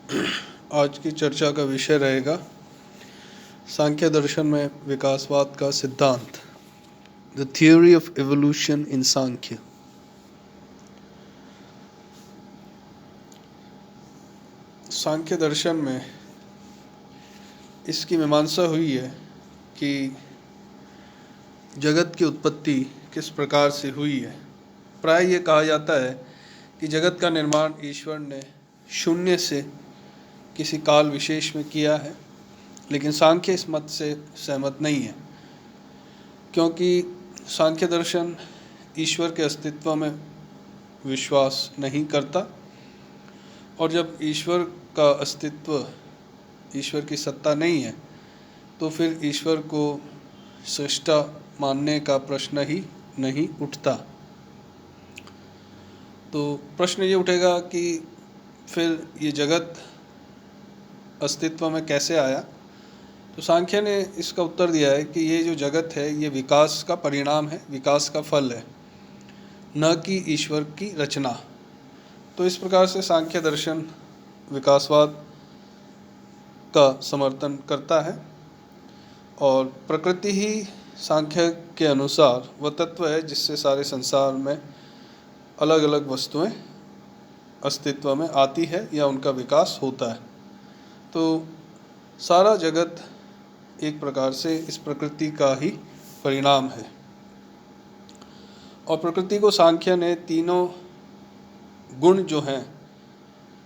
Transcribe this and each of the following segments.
आज की चर्चा का विषय रहेगा सांख्य दर्शन में विकासवाद का सिद्धांत, द थियोरी ऑफ एवोल्यूशन इन सांख्य। सांख्य दर्शन में इसकी मीमांसा हुई है कि जगत की उत्पत्ति किस प्रकार से हुई है। प्राय ये कहा जाता है कि जगत का निर्माण ईश्वर ने शून्य से किसी काल विशेष में किया है, लेकिन सांख्य इस मत से सहमत नहीं है, क्योंकि सांख्य दर्शन ईश्वर के अस्तित्व में विश्वास नहीं करता, और जब ईश्वर का अस्तित्व, ईश्वर की सत्ता नहीं है, तो फिर ईश्वर को सृष्टा मानने का प्रश्न ही नहीं उठता। तो प्रश्न ये उठेगा कि फिर ये जगत अस्तित्व में कैसे आया। तो सांख्य ने इसका उत्तर दिया है कि ये जो जगत है ये विकास का परिणाम है, विकास का फल है, न कि ईश्वर की रचना। तो इस प्रकार से सांख्य दर्शन विकासवाद का समर्थन करता है, और प्रकृति ही सांख्य के अनुसार वह तत्व है जिससे सारे संसार में अलग अलग वस्तुएं अस्तित्व में आती है या उनका विकास होता है। तो सारा जगत एक प्रकार से इस प्रकृति का ही परिणाम है, और प्रकृति को सांख्य ने तीनों गुण जो हैं,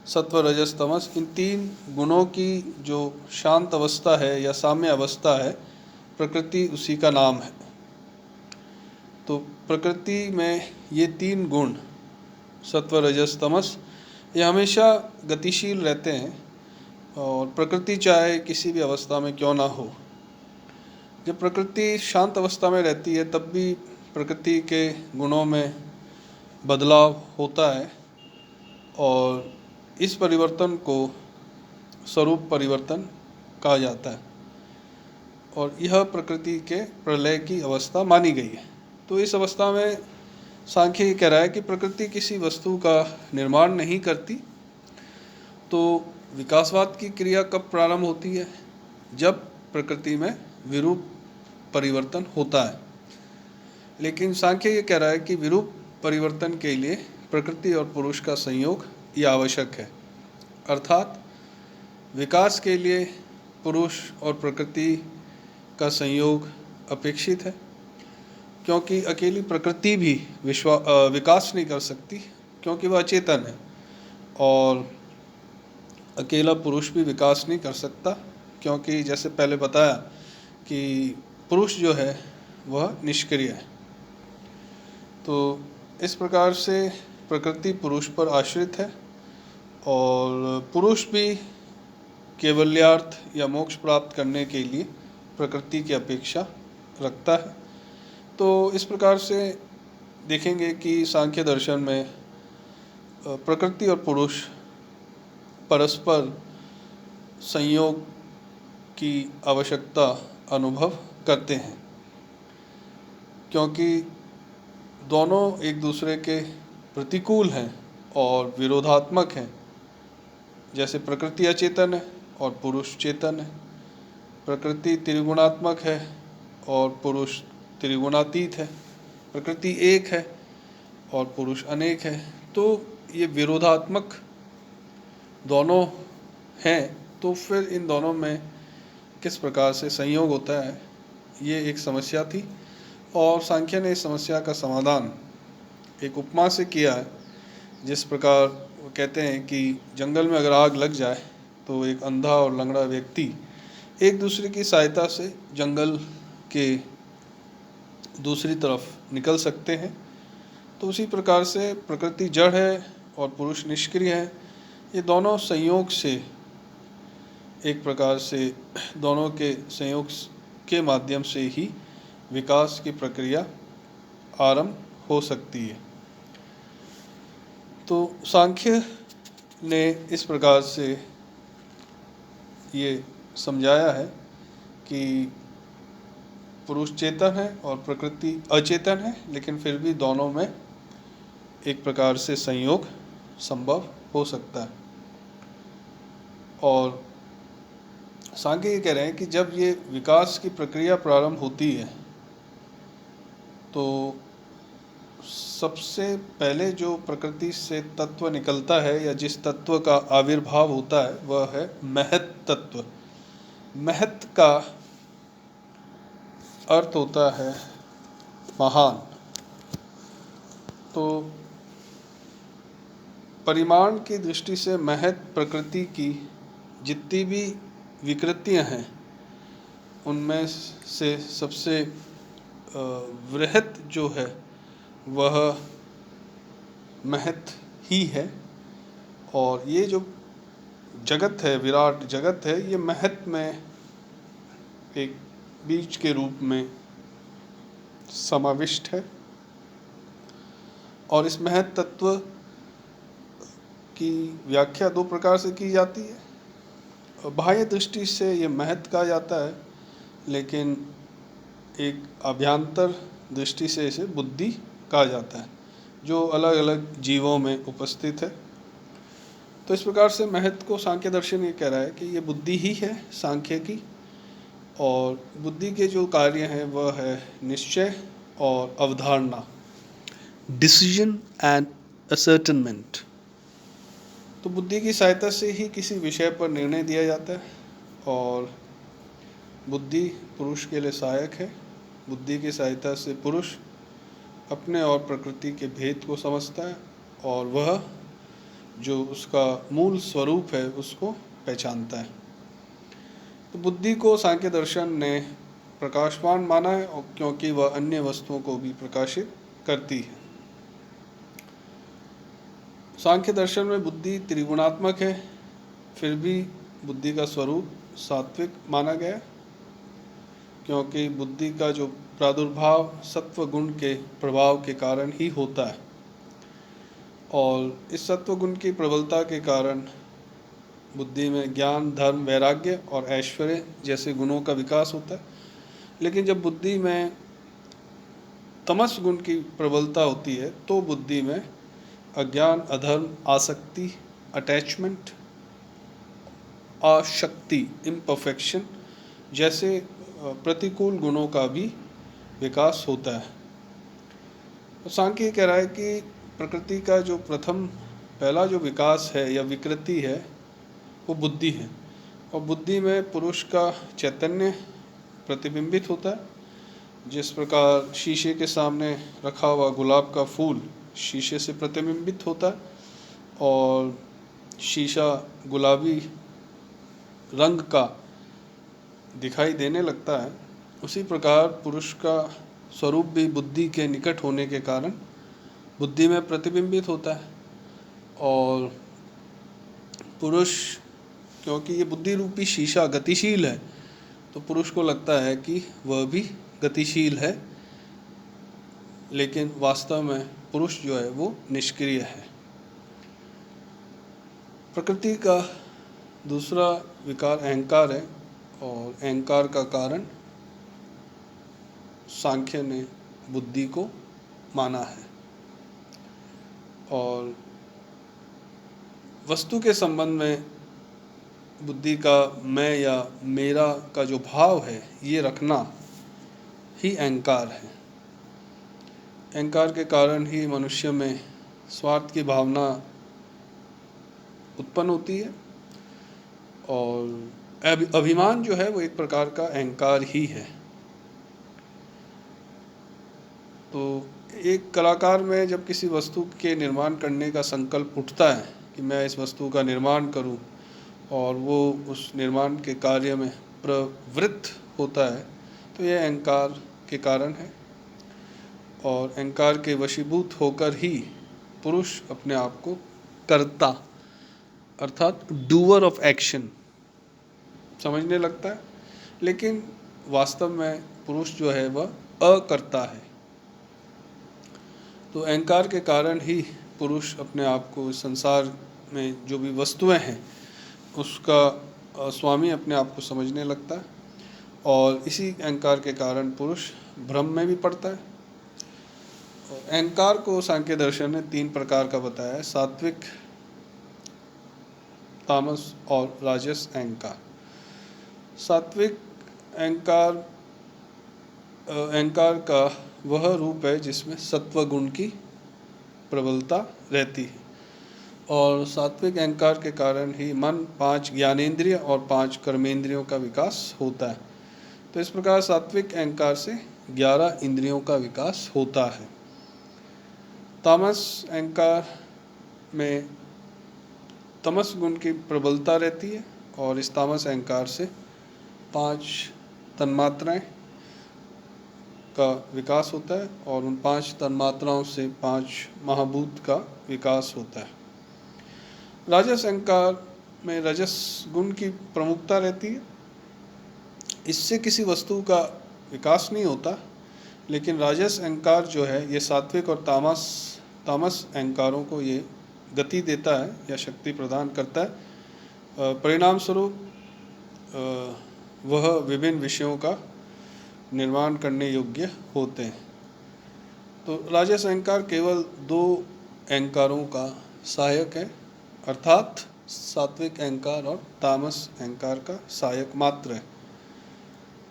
सत्व रजस तमस, इन तीन गुणों की जो शांत अवस्था है या साम्य अवस्था है, प्रकृति उसी का नाम है। तो प्रकृति में ये तीन गुण सत्व रजस तमस ये हमेशा गतिशील रहते हैं, और प्रकृति चाहे किसी भी अवस्था में क्यों ना हो। जब प्रकृति शांत अवस्था में रहती है तब भी प्रकृति के गुणों में बदलाव होता है, और इस परिवर्तन को स्वरूप परिवर्तन कहा जाता है, और यह प्रकृति के प्रलय की अवस्था मानी गई है। तो इस अवस्था में सांख्य ये कह रहा है कि प्रकृति किसी वस्तु का निर्माण नहीं करती। तो विकासवाद की क्रिया कब प्रारंभ होती है? जब प्रकृति में विरूप परिवर्तन होता है। लेकिन सांख्य ये कह रहा है कि विरूप परिवर्तन के लिए प्रकृति और पुरुष का संयोग ये आवश्यक है, अर्थात विकास के लिए पुरुष और प्रकृति का संयोग अपेक्षित है, क्योंकि अकेली प्रकृति भी विकास नहीं कर सकती, क्योंकि वह अचेतन है, और अकेला पुरुष भी विकास नहीं कर सकता, क्योंकि जैसे पहले बताया कि पुरुष जो है वह निष्क्रिय है। तो इस प्रकार से प्रकृति पुरुष पर आश्रित है, और पुरुष भी कैवल्यार्थ या मोक्ष प्राप्त करने के लिए प्रकृति की अपेक्षा रखता है। तो इस प्रकार से देखेंगे कि सांख्य दर्शन में प्रकृति और पुरुष परस्पर संयोग की आवश्यकता अनुभव करते हैं, क्योंकि दोनों एक दूसरे के प्रतिकूल हैं और विरोधात्मक हैं। जैसे प्रकृति अचेतन है और पुरुष चेतन है, प्रकृति त्रिगुणात्मक है और पुरुष त्रिगुणातीत है, प्रकृति एक है और पुरुष अनेक है। तो ये विरोधात्मक दोनों हैं, तो फिर इन दोनों में किस प्रकार से संयोग होता है, ये एक समस्या थी। और सांख्य ने इस समस्या का समाधान एक उपमा से किया है। जिस प्रकार वो कहते हैं कि जंगल में अगर आग लग जाए तो एक अंधा और लंगड़ा व्यक्ति एक दूसरे की सहायता से जंगल के दूसरी तरफ निकल सकते हैं। तो उसी प्रकार से प्रकृति जड़ है और पुरुष निष्क्रिय है। ये दोनों संयोग से एक प्रकार से दोनों के संयोग के माध्यम से ही विकास की प्रक्रिया आरंभ हो सकती है। तो सांख्य ने इस प्रकार से ये समझाया है कि पुरुष चेतन है और प्रकृति अचेतन है, लेकिन फिर भी दोनों में एक प्रकार से संयोग संभव हो सकता है। और सांख्य ये कह रहे हैं कि जब ये विकास की प्रक्रिया प्रारंभ होती है तो सबसे पहले जो प्रकृति से तत्व निकलता है या जिस तत्व का आविर्भाव होता है वह है महत तत्व। महत का अर्थ होता है महान। तो परिमाण की दृष्टि से महत प्रकृति की जितनी भी विकृतियां हैं उनमें से सबसे वृहत जो है वह महत ही है। और ये जो जगत है, विराट जगत है, ये महत में एक बीज के रूप में समाविष्ट है। और इस महत तत्व की व्याख्या दो प्रकार से की जाती है। बाह्य दृष्टि से ये महत कहा जाता है, लेकिन एक अभ्यांतर दृष्टि से इसे बुद्धि कहा जाता है, जो अलग अलग जीवों में उपस्थित है। तो इस प्रकार से महत को सांख्य दर्शन ये कह रहा है कि ये बुद्धि ही है सांख्य की। और बुद्धि के जो कार्य हैं वह है निश्चय और अवधारणा, डिसीजन एंड असर्टेनमेंट। तो बुद्धि की सहायता से ही किसी विषय पर निर्णय दिया जाता है और बुद्धि पुरुष के लिए सहायक है। बुद्धि की सहायता से पुरुष अपने और प्रकृति के भेद को समझता है और वह जो उसका मूल स्वरूप है उसको पहचानता है। तो बुद्धि को सांख्य दर्शन ने प्रकाशमान माना है, और क्योंकि वह अन्य वस्तुओं को भी प्रकाशित करती है। सांख्य दर्शन में बुद्धि त्रिगुणात्मक है, फिर भी बुद्धि का स्वरूप सात्विक माना गया, क्योंकि बुद्धि का जो प्रादुर्भाव सत्व गुण के प्रभाव के कारण ही होता है। और इस सत्व गुण की प्रबलता के कारण बुद्धि में ज्ञान, धर्म, वैराग्य और ऐश्वर्य जैसे गुणों का विकास होता है। लेकिन जब बुद्धि में तमस गुण की प्रबलता होती है तो बुद्धि में अज्ञान, अधर्म, आसक्ति, अटैचमेंट, अशक्ति, इम्परफेक्शन जैसे प्रतिकूल गुणों का भी विकास होता है। तो सांख्य कह रहा है कि प्रकृति का जो पहला जो विकास है या विकृति है वो बुद्धि है। और बुद्धि में पुरुष का चैतन्य प्रतिबिंबित होता है। जिस प्रकार शीशे के सामने रखा हुआ गुलाब का फूल शीशे से प्रतिबिंबित होता है और शीशा गुलाबी रंग का दिखाई देने लगता है, उसी प्रकार पुरुष का स्वरूप भी बुद्धि के निकट होने के कारण बुद्धि में प्रतिबिंबित होता है। और पुरुष, क्योंकि ये बुद्धि रूपी शीशा गतिशील है, तो पुरुष को लगता है कि वह भी गतिशील है, लेकिन वास्तव में पुरुष जो है वो निष्क्रिय है। प्रकृति का दूसरा विकार अहंकार है, और अहंकार का कारण सांख्य ने बुद्धि को माना है। और वस्तु के संबंध में बुद्धि का मैं या मेरा का जो भाव है ये रखना ही अहंकार है। अहंकार के कारण ही मनुष्य में स्वार्थ की भावना उत्पन्न होती है, और अभिमान जो है वो एक प्रकार का अहंकार ही है। तो एक कलाकार में जब किसी वस्तु के निर्माण करने का संकल्प उठता है कि मैं इस वस्तु का निर्माण करूं, और वो उस निर्माण के कार्य में प्रवृत्त होता है, तो यह अहंकार के कारण है। और अहंकार के वशीभूत होकर ही पुरुष अपने आप को कर्ता अर्थात डूअर ऑफ एक्शन समझने लगता है, लेकिन वास्तव में पुरुष जो है वह अकर्ता है। तो अहंकार के कारण ही पुरुष अपने आप को इस संसार में जो भी वस्तुएं हैं उसका स्वामी अपने आप को समझने लगता है, और इसी अहंकार के कारण पुरुष भ्रम में भी पड़ता है। अहंकार को सांख्य दर्शन ने 3 प्रकार का बताया है। सात्विक तामस और राजस अहंकार। सात्विक अहंकार अहंकार का वह रूप है जिसमें सत्व गुण की प्रबलता रहती है, और सात्विक अहंकार के कारण ही मन 5 ज्ञानेंद्रिय और 5 कर्मेंद्रियों का विकास होता है। तो इस प्रकार सात्विक अहंकार से 11 इंद्रियों का विकास होता है। तामस अहंकार में तमस गुण की प्रबलता रहती है, और इस तामस अहंकार से 5 तन्मात्राएं का विकास होता है, और उन 5 तन्मात्राओं से 5 महाभूत का विकास होता है। राजस अहंकार में रजस गुण की प्रमुखता रहती है। इससे किसी वस्तु का विकास नहीं होता, लेकिन राजस अहंकार जो है ये सात्विक और तामस अहंकारों को ये गति देता है या शक्ति प्रदान करता है। परिणाम स्वरूप वह विभिन्न विषयों का निर्माण करने योग्य होते हैं। तो राजस अहंकार केवल 2 अहंकारों का सहायक है, अर्थात सात्विक अहंकार और तामस अहंकार का सहायक मात्र है।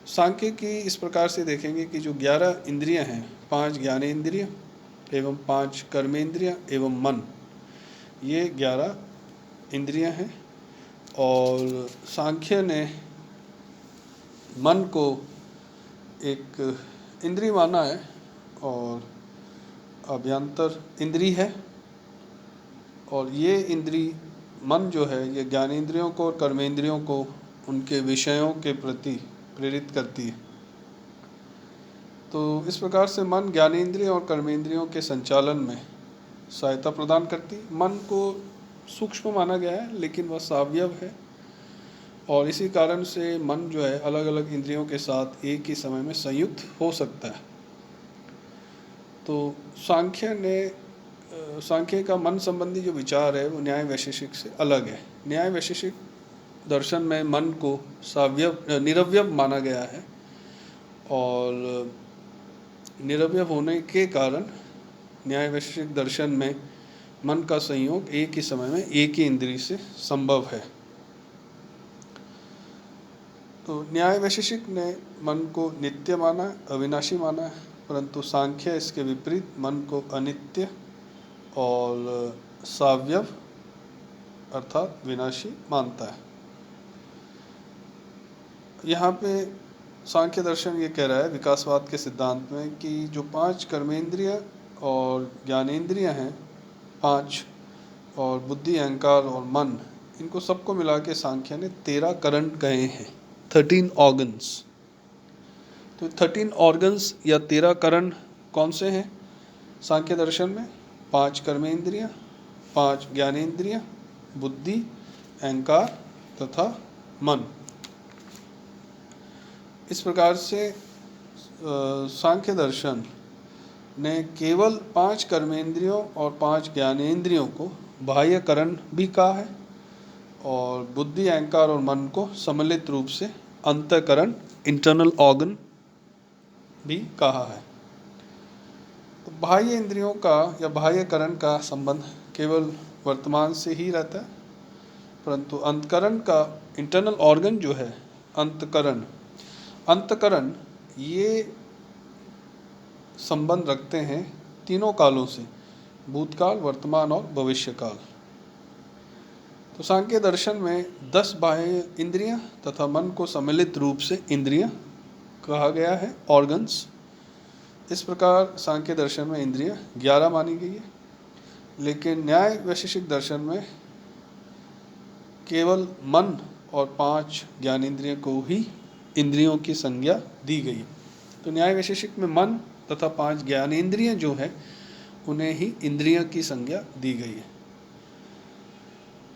सांख्य की इस प्रकार से देखेंगे कि जो 11 इंद्रियां हैं, 5 ज्ञानेंद्रिय एवं 5 कर्मेंद्रिय एवं मन, ये 11 इंद्रियां हैं। और सांख्य ने मन को एक इंद्रिय माना है और अभ्यंतर इंद्रिय है, और ये इंद्रिय मन जो है ये ज्ञानेंद्रियों को और कर्मेंद्रियों को उनके विषयों के प्रति प्रेरित करती है। तो इस प्रकार से मन ज्ञानेंद्रिय और कर्मेंद्रियों के संचालन में सहायता प्रदान करती है। मन को सूक्ष्म माना गया है, लेकिन वह सावयव है, और इसी कारण से मन जो है अलग अलग इंद्रियों के साथ एक ही समय में संयुक्त हो सकता है। तो सांख्य का मन संबंधी जो विचार है वो न्याय वैशेषिक से अलग है। न्याय वैशेषिक दर्शन में मन को निरवयव माना गया है, और निरवयव होने के कारण न्याय वैशेषिक दर्शन में मन का संयोग एक ही समय में एक ही इंद्रिय से संभव है। तो न्याय वैशेषिक ने मन को नित्य माना, अविनाशी माना है, परंतु सांख्य इसके विपरीत मन को अनित्य और सावयव अर्थात विनाशी मानता है। यहाँ पे सांख्य दर्शन ये कह रहा है विकासवाद के सिद्धांत में कि जो 5 कर्मेंद्रिय और ज्ञानेंद्रिय हैं, 5, और बुद्धि, अहंकार और मन, इनको सबको मिला के सांख्य ने 13 करण कहे हैं, 13 ऑर्गन्स। तो 13 ऑर्गन्स या 13 करण कौन से हैं सांख्य दर्शन में? 5 कर्मेंद्रिय, 5 ज्ञानेंद्रिय, बुद्धि, अहंकार तथा मन। इस प्रकार से सांख्य दर्शन ने केवल 5 कर्मेंद्रियों और 5 ज्ञानेंद्रियों को बाह्य करण भी कहा है, और बुद्धि, अहंकार और मन को सम्मिलित रूप से अंतःकरण, इंटरनल ऑर्गन भी कहा है। तो बाह्य इंद्रियों का या बाह्य करण का संबंध केवल वर्तमान से ही रहता है, परंतु अंतःकरण का इंटरनल ऑर्गन जो है अंतःकरण ये संबंध रखते हैं तीनों कालों से, भूतकाल, वर्तमान और भविष्य काल। तो सांख्य दर्शन में 10 बाह्य इंद्रियां तथा मन को सम्मिलित रूप से इंद्रियां कहा गया है, ऑर्गन्स। इस प्रकार सांख्य दर्शन में इंद्रियां 11 मानी गई है, लेकिन न्याय वैशेषिक दर्शन में केवल मन और 5 ज्ञानेंद्रिय को ही इंद्रियों की संज्ञा दी गई। तो न्याय वैशेषिक में मन तथा 5 ज्ञानेंद्रिय जो है उन्हें ही इंद्रियों की संज्ञा दी गई है।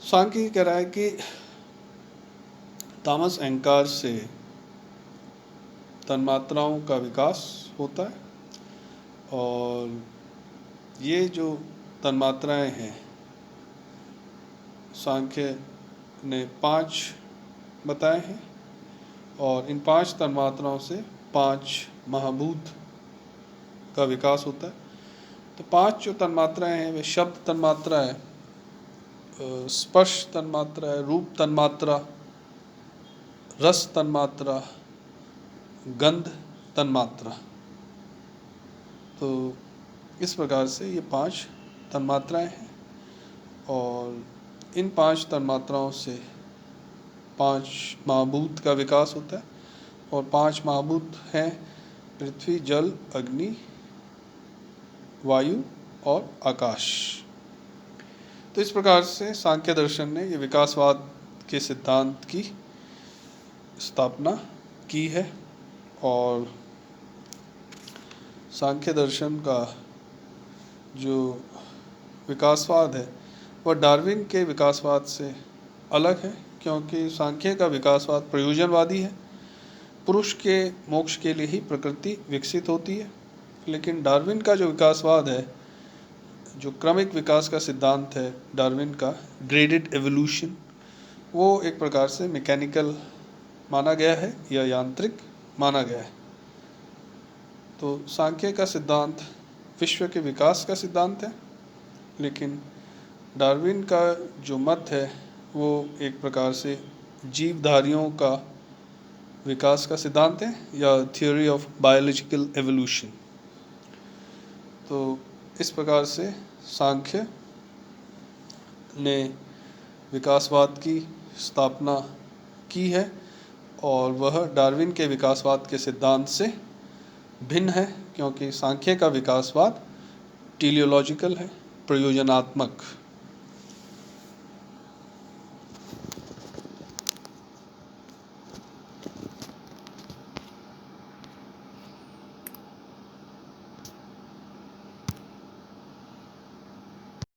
सांख्य कह रहा है कि तामस अहंकार से तन्मात्राओं का विकास होता है, और ये जो तन्मात्राएं हैं सांख्य ने 5 बताए हैं, और इन 5 तन्मात्राओं से 5 महाभूत का विकास होता है। तो 5 जो तन्मात्राएं हैं वे शब्द तन्मात्रा है, स्पर्श तन्मात्रा है, रूप तन्मात्रा, रस तन्मात्रा, गंध तन्मात्रा। तो इस प्रकार से ये 5 तन्मात्राएं हैं और इन 5 तन्मात्राओं से 5 महाभूत का विकास होता है और 5 महाभूत हैं पृथ्वी, जल, अग्नि, वायु और आकाश। तो इस प्रकार से सांख्य दर्शन ने ये विकासवाद के सिद्धांत की स्थापना की है और सांख्य दर्शन का जो विकासवाद है वह डार्विन के विकासवाद से अलग है, क्योंकि सांख्य का विकासवाद प्रयोजनवादी है। पुरुष के मोक्ष के लिए ही प्रकृति विकसित होती है, लेकिन डार्विन का जो विकासवाद है, जो क्रमिक विकास का सिद्धांत है डार्विन का, ग्रेडेड एवोल्यूशन, वो एक प्रकार से मैकेनिकल माना गया है या यांत्रिक माना गया है। तो सांख्य का सिद्धांत विश्व के विकास का सिद्धांत है, लेकिन डार्विन का जो मत है वो एक प्रकार से जीवधारियों का विकास का सिद्धांत है या थ्योरी ऑफ बायोलॉजिकल एवोल्यूशन। तो इस प्रकार से सांख्य ने विकासवाद की स्थापना की है और वह डार्विन के विकासवाद के सिद्धांत से भिन्न है, क्योंकि सांख्य का विकासवाद टेलियोलॉजिकल है, प्रयोजनात्मक।